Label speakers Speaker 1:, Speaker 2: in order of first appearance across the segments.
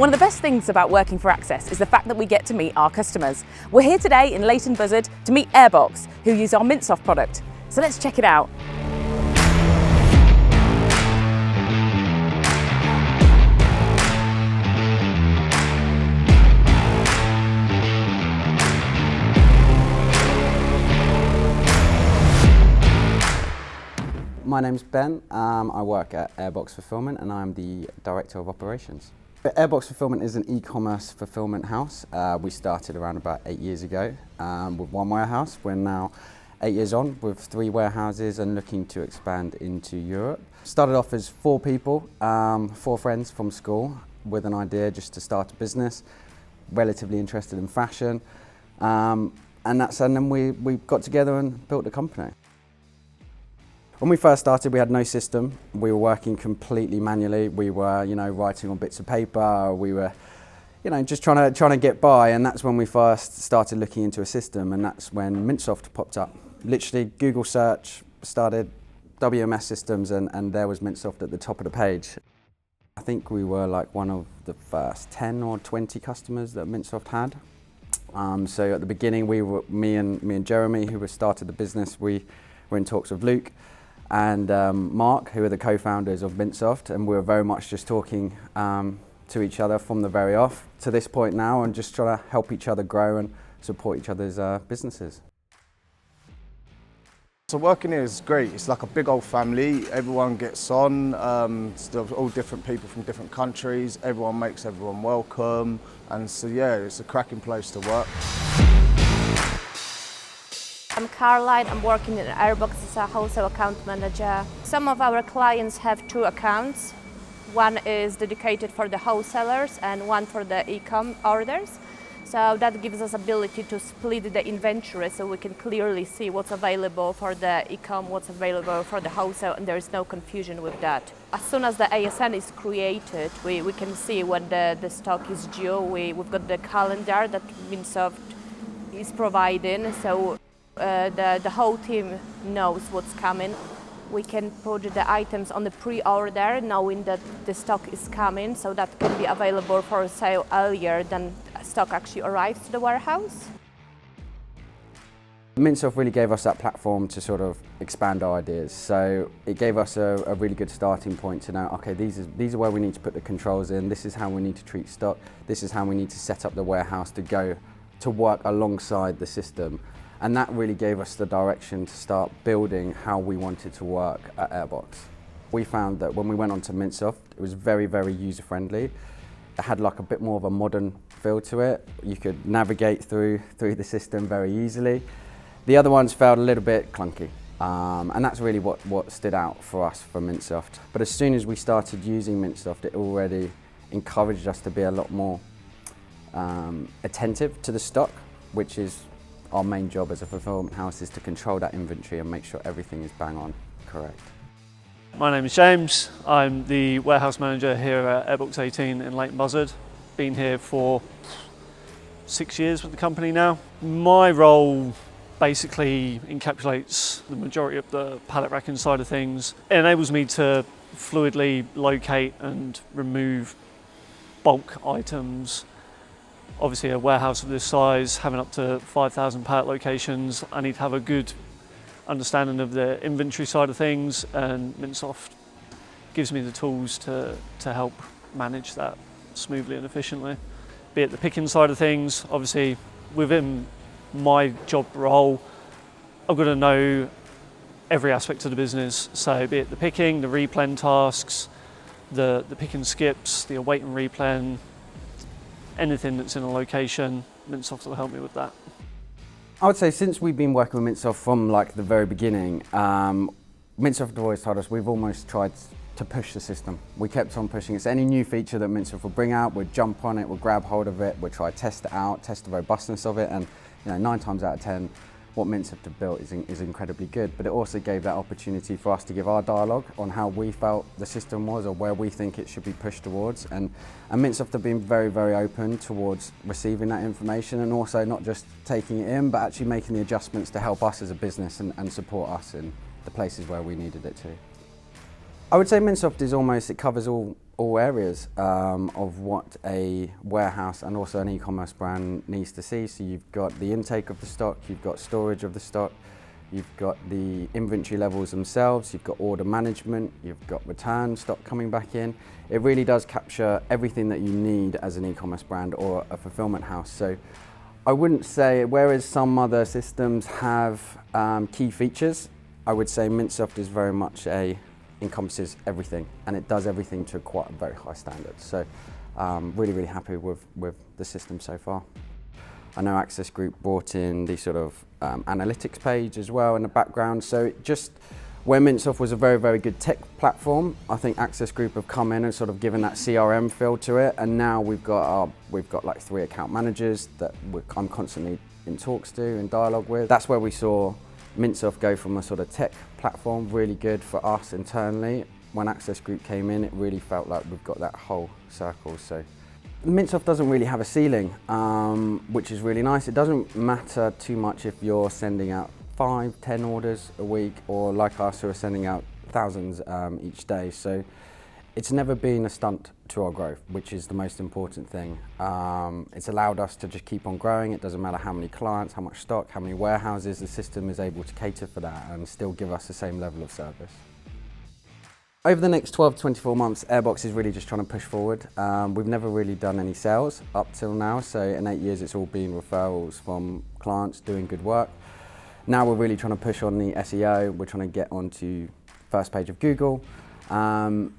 Speaker 1: One of the best things about working for Access is the fact that we get to meet our customers. We're here today in Leighton Buzzard to meet Airbox, who use our Mintsoft product. So let's check it out.
Speaker 2: My name's Ben. I work at Airbox Fulfilment and I'm the Director of Operations. Airbox Fulfilment is an e-commerce fulfilment house. We started around about 8 years ago with one warehouse. We're now 8 years on with 3 warehouses and looking to expand into Europe. Started off as 4 people, 4 friends from school with an idea just to start a business, relatively interested in fashion. And then we got together and built the company. When we first started, we had no system. We were working completely manually. We were, writing on bits of paper. We were, just trying to get by. And that's when we first started looking into a system. And that's when Mintsoft popped up. Literally, Google search started WMS systems, and there was Mintsoft at the top of the page. I think we were like one of the first 10 or 20 customers that Mintsoft had. So at the beginning, me and Jeremy, who started the business, we were in talks with Luke and Mark, who are the co-founders of Mintsoft, and we were very much just talking to each other from the very off to this point now, and just trying to help each other grow and support each other's businesses.
Speaker 3: So working here is great. It's like a big old family. Everyone gets on. There's all different people from different countries. Everyone makes everyone welcome, and so yeah, it's a cracking place to work.
Speaker 4: I'm Caroline, I'm working in Airbox as a wholesale account manager. Some of our clients have 2 accounts. One is dedicated for the wholesalers and one for the e-com orders. So that gives us ability to split the inventory so we can clearly see what's available for the e-com, what's available for the wholesale, and there is no confusion with that. As soon as the ASN is created, we can see when the stock is due. We've got the calendar that Mintsoft is providing, so the whole team knows what's coming. We can put the items on the pre-order knowing that the stock is coming, so that can be available for sale earlier than stock actually arrives to the warehouse.
Speaker 2: Mintsoft really gave us that platform to sort of expand our ideas. So it gave us a really good starting point to know, okay, these are where we need to put the controls in, this is how we need to treat stock, this is how we need to set up the warehouse to work alongside the system. And that really gave us the direction to start building how we wanted to work at Airbox. We found that when we went onto Mintsoft, it was very, very user-friendly. It had like a bit more of a modern feel to it. You could navigate through the system very easily. The other ones felt a little bit clunky. And that's really what stood out for us from Mintsoft. But as soon as we started using Mintsoft, it already encouraged us to be a lot more attentive to the stock, which is our main job as a fulfillment house, is to control that inventory and make sure everything is bang on correct.
Speaker 5: My name is James. I'm the warehouse manager here at Airbox 18 in Leighton Buzzard. Been here for 6 years with the company now. My role basically encapsulates the majority of the pallet racking side of things. It enables me to fluidly locate and remove bulk items. Obviously, a warehouse of this size, having up to 5,000 pallet locations, I need to have a good understanding of the inventory side of things, and Mintsoft gives me the tools to help manage that smoothly and efficiently. Be it the picking side of things, obviously within my job role, I've got to know every aspect of the business. So be it the picking, the replen tasks, the pick and skips, the await and replen, anything that's in a location, Mintsoft will help me with that.
Speaker 2: I would say since we've been working with Mintsoft from like the very beginning, Mintsoft have always told us we've almost tried to push the system. We kept on pushing it. So any new feature that Mintsoft will bring out, we'd jump on it, we'll grab hold of it, we'll try to test it out, test the robustness of it, and 9 times out of 10, what Mintsoft have built is incredibly good, but it also gave that opportunity for us to give our dialogue on how we felt the system was or where we think it should be pushed towards. And Mintsoft have been very, very open towards receiving that information and also not just taking it in, but actually making the adjustments to help us as a business and support us in the places where we needed it to. I would say Mintsoft is almost, it covers all areas of what a warehouse and also an e-commerce brand needs to see. So you've got the intake of the stock, you've got storage of the stock, you've got the inventory levels themselves, you've got order management, you've got return stock coming back in. It really does capture everything that you need as an e-commerce brand or a fulfillment house. So I wouldn't say, whereas some other systems have key features, I would say Mintsoft is very much encompasses everything, and it does everything to quite a very high standard. So really happy with the system so far. I know Access Group brought in the sort of analytics page as well in the background. So just where Mintsoft was a very good tech platform, I think Access Group have come in and sort of given that CRM feel to it. And now we've got like 3 account managers that I'm constantly in talks to, in dialogue with. That's where we saw Mintsoft go from a sort of tech platform, really good for us internally. When Access Group came in, it really felt like we've got that whole circle. So Mintsoft doesn't really have a ceiling, which is really nice. It doesn't matter too much if you're sending out 5, 10 orders a week, or like us who are sending out thousands each day. So it's never been a stunt to our growth, which is the most important thing. It's allowed us to just keep on growing. It doesn't matter how many clients, how much stock, how many warehouses, the system is able to cater for that and still give us the same level of service. Over the next 12 to 24 months, Airbox is really just trying to push forward. We've never really done any sales up till now, so in 8 years it's all been referrals from clients doing good work. Now we're really trying to push on the SEO, we're trying to get onto first page of Google, and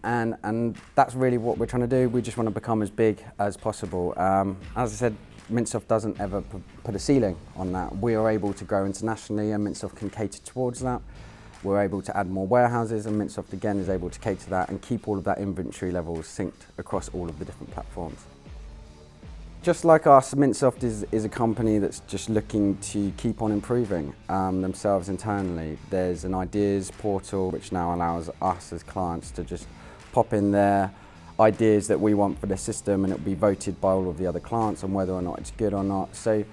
Speaker 2: that's really what we're trying to do. We just want to become as big as possible. As I said, Mintsoft doesn't ever put a ceiling on that. We are able to grow internationally and Mintsoft can cater towards that. We're able to add more warehouses and Mintsoft again is able to cater that and keep all of that inventory levels synced across all of the different platforms. Just like us, Mintsoft is a company that's just looking to keep on improving themselves internally. There's an ideas portal which now allows us as clients to just pop in their ideas that we want for the system and it'll be voted by all of the other clients on whether or not it's good or not. So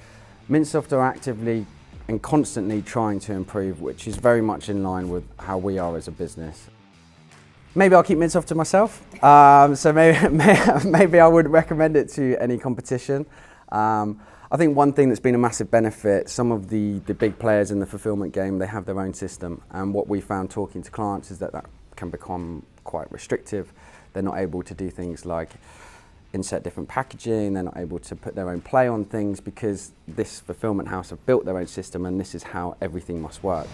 Speaker 2: Mintsoft are actively and constantly trying to improve, which is very much in line with how we are as a business. Maybe I'll keep Mintsoft to myself, so maybe I wouldn't recommend it to any competition. I think one thing that's been a massive benefit, some of the big players in the fulfillment game, they have their own system, and what we found talking to clients is that can become quite restrictive. They're not able to do things like insert different packaging, they're not able to put their own play on things because this fulfillment house have built their own system and this is how everything must work.